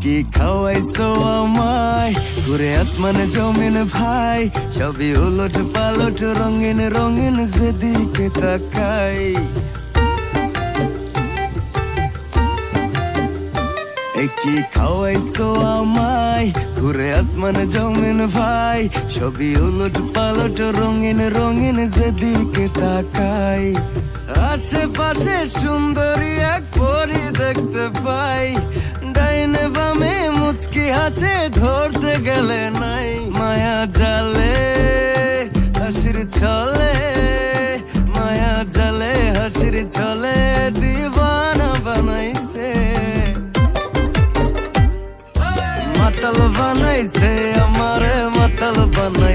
কি খাওয়াইছো আমায় ঘুরে আসমানে জমিন ভাই, সবই উলট পালট রঙিন রঙিন যেদিকে তাকাই। কি খাওয়াইছো আমায় ঘুরে আসমানে জমিন ভাই, সবই উলট পালট রঙিন রঙিন যেদিকে তাকাই। আশেপাশে সুন্দরী এক পরি দেখতে পাই, ডাইনে বামে মুচকি হাসে ধরতে গেলে নাই। মায়া জালে হাসির ছলে, মায়া জালে হাসির ছলে দিবানা বানাইছে। মাতাল বানাইছে আমারে মাতাল বানাইছে।